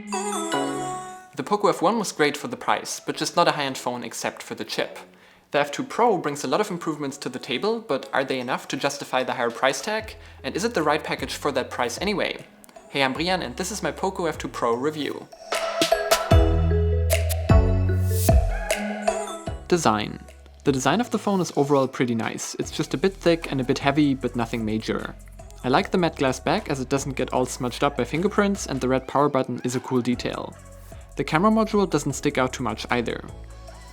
The Poco F1 was great for the price, but just not a high-end phone except for the chip. The F2 Pro brings a lot of improvements to the table, but are they enough to justify the higher price tag? And is it the right package for that price anyway? Hey, I'm Brian and this is my Poco F2 Pro review. Design. The design of the phone is overall pretty nice. It's just a bit thick and a bit heavy, but nothing major. I like the matte glass back as it doesn't get all smudged up by fingerprints, and the red power button is a cool detail. The camera module doesn't stick out too much either.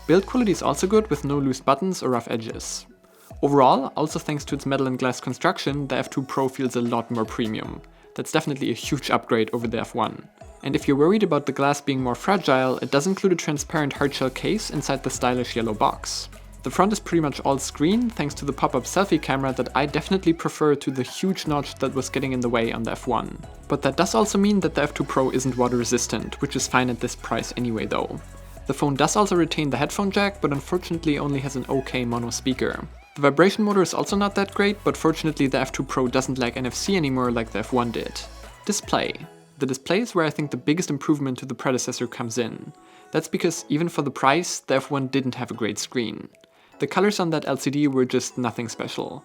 Build quality is also good with no loose buttons or rough edges. Overall, also thanks to its metal and glass construction, the F2 Pro feels a lot more premium. That's definitely a huge upgrade over the F1. And if you're worried about the glass being more fragile, it does include a transparent hardshell case inside the stylish yellow box. The front is pretty much all screen thanks to the pop-up selfie camera that I definitely prefer to the huge notch that was getting in the way on the F1. But that does also mean that the F2 Pro isn't water resistant, which is fine at this price anyway though. The phone does also retain the headphone jack, but unfortunately only has an okay mono speaker. The vibration motor is also not that great, but fortunately the F2 Pro doesn't lack NFC anymore like the F1 did. Display. The display is where I think the biggest improvement to the predecessor comes in. That's because even for the price, the F1 didn't have a great screen. The colors on that LCD were just nothing special.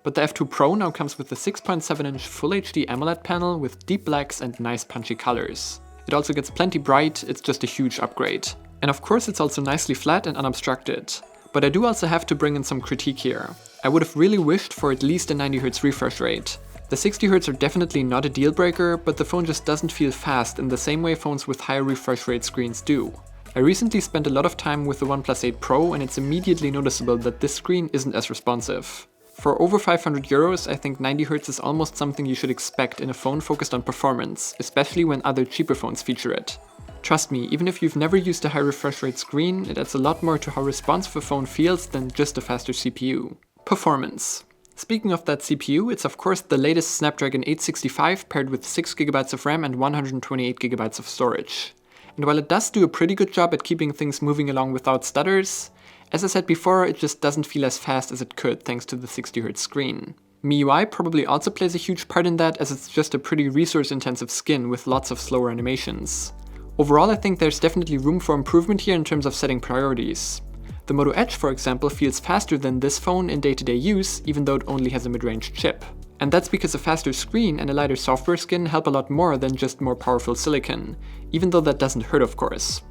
But the F2 Pro now comes with a 6.7-inch Full HD AMOLED panel with deep blacks and nice punchy colors. It also gets plenty bright, it's just a huge upgrade. And of course it's also nicely flat and unobstructed. But I do also have to bring in some critique here. I would have really wished for at least a 90Hz refresh rate. The 60Hz are definitely not a deal breaker, but the phone just doesn't feel fast in the same way phones with higher refresh rate screens do. I recently spent a lot of time with the OnePlus 8 Pro and it's immediately noticeable that this screen isn't as responsive. For over 500 euros, I think 90Hz is almost something you should expect in a phone focused on performance, especially when other cheaper phones feature it. Trust me, even if you've never used a high refresh rate screen, it adds a lot more to how responsive a phone feels than just a faster CPU. Performance. Speaking of that CPU, it's of course the latest Snapdragon 865 paired with 6GB of RAM and 128GB of storage. And while it does do a pretty good job at keeping things moving along without stutters, as I said before, it just doesn't feel as fast as it could thanks to the 60Hz screen. MIUI probably also plays a huge part in that, as it's just a pretty resource-intensive skin with lots of slower animations. Overall, I think there's definitely room for improvement here in terms of setting priorities. The Moto Edge, for example, feels faster than this phone in day-to-day use, even though it only has a mid-range chip. And that's because a faster screen and a lighter software skin help a lot more than just more powerful silicon, even though that doesn't hurt of course.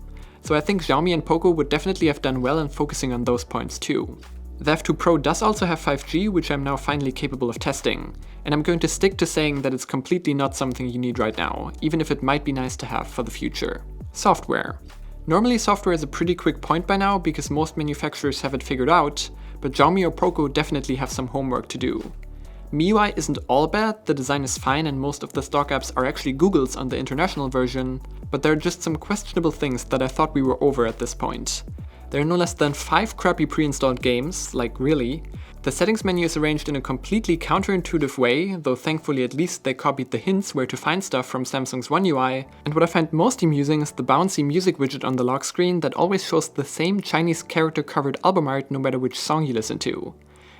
So I think Xiaomi and Poco would definitely have done well in focusing on those points too. The F2 Pro does also have 5G, which I'm now finally capable of testing, and I'm going to stick to saying that it's completely not something you need right now, even if it might be nice to have for the future. Software. Normally software is a pretty quick point by now because most manufacturers have it figured out, but Xiaomi or Poco definitely have some homework to do. MIUI isn't all bad, the design is fine and most of the stock apps are actually Google's on the international version, but there are just some questionable things that I thought we were over at this point. There are no less than 5 crappy pre-installed games, like really. The settings menu is arranged in a completely counterintuitive way, though thankfully at least they copied the hints where to find stuff from Samsung's One UI, and what I find most amusing is the bouncy music widget on the lock screen that always shows the same Chinese character-covered album art no matter which song you listen to.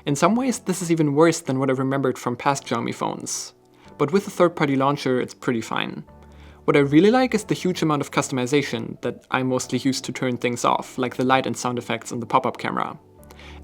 In some ways, this is even worse than what I remembered from past Xiaomi phones. But with a third-party launcher, it's pretty fine. What I really like is the huge amount of customization that I mostly use to turn things off, like the light and sound effects on the pop-up camera.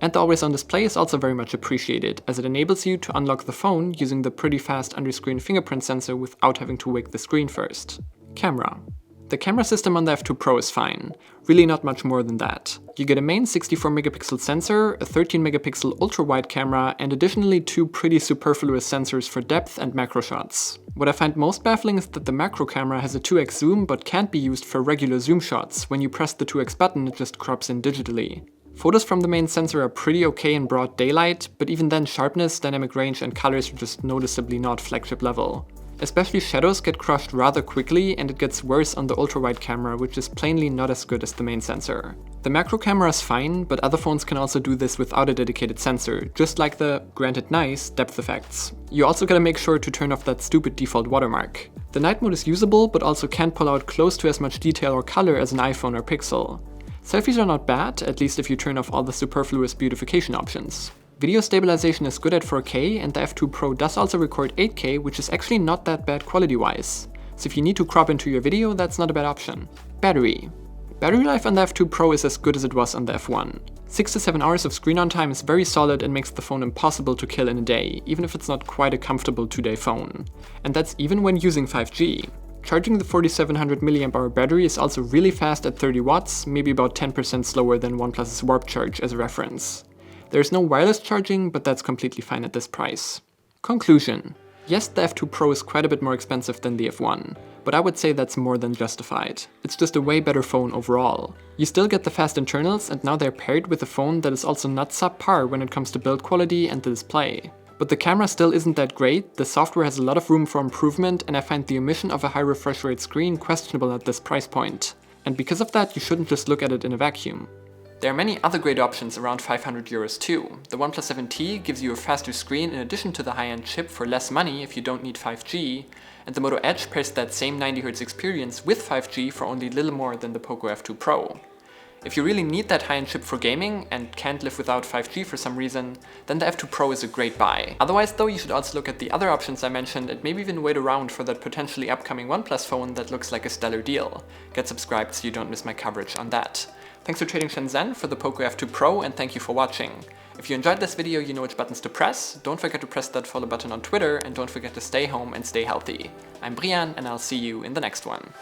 And the always-on display is also very much appreciated, as it enables you to unlock the phone using the pretty fast under-screen fingerprint sensor without having to wake the screen first. Camera. The camera system on the F2 Pro is fine, really not much more than that. You get a main 64MP sensor, a 13MP ultra-wide camera, and additionally 2 pretty superfluous sensors for depth and macro shots. What I find most baffling is that the macro camera has a 2x zoom but can't be used for regular zoom shots. When you press the 2x button, it just crops in digitally. Photos from the main sensor are pretty okay in broad daylight, but even then sharpness, dynamic range and colors are just noticeably not flagship level. Especially shadows get crushed rather quickly and it gets worse on the ultra-wide camera, which is plainly not as good as the main sensor. The macro camera is fine, but other phones can also do this without a dedicated sensor, just like the, granted nice, depth effects. You also gotta make sure to turn off that stupid default watermark. The night mode is usable, but also can't pull out close to as much detail or color as an iPhone or Pixel. Selfies are not bad, at least if you turn off all the superfluous beautification options. Video stabilization is good at 4K, and the F2 Pro does also record 8K, which is actually not that bad quality-wise. so if you need to crop into your video, that's not a bad option. Battery. Battery life on the F2 Pro is as good as it was on the F1. 6 to 7 hours of screen on time is very solid and makes the phone impossible to kill in a day, even if it's not quite a comfortable 2-day phone. And that's even when using 5G. Charging the 4700 mAh battery is also really fast at 30 watts, maybe about 10% slower than OnePlus's Warp Charge as a reference. There's no wireless charging, but that's completely fine at this price. Conclusion. Yes, the F2 Pro is quite a bit more expensive than the F1, but I would say that's more than justified. It's just a way better phone overall. You still get the fast internals, and now they're paired with a phone that is also not subpar when it comes to build quality and the display. But the camera still isn't that great, the software has a lot of room for improvement, and I find the omission of a high refresh rate screen questionable at this price point. And because of that, you shouldn't just look at it in a vacuum. There are many other great options around 500 euros too. The OnePlus 7T gives you a faster screen in addition to the high-end chip for less money if you don't need 5G, and the Moto Edge pairs that same 90Hz experience with 5G for only little more than the Poco F2 Pro. If you really need that high-end chip for gaming and can't live without 5G for some reason, then the F2 Pro is a great buy. Otherwise though, you should also look at the other options I mentioned and maybe even wait around for that potentially upcoming OnePlus phone that looks like a stellar deal. Get subscribed so you don't miss my coverage on that. Thanks for trading Shenzhen for the Poco F2 Pro, and thank you for watching. If you enjoyed this video, you know which buttons to press. Don't forget to press that follow button on Twitter, and don't forget to stay home and stay healthy. I'm Brian, and I'll see you in the next one.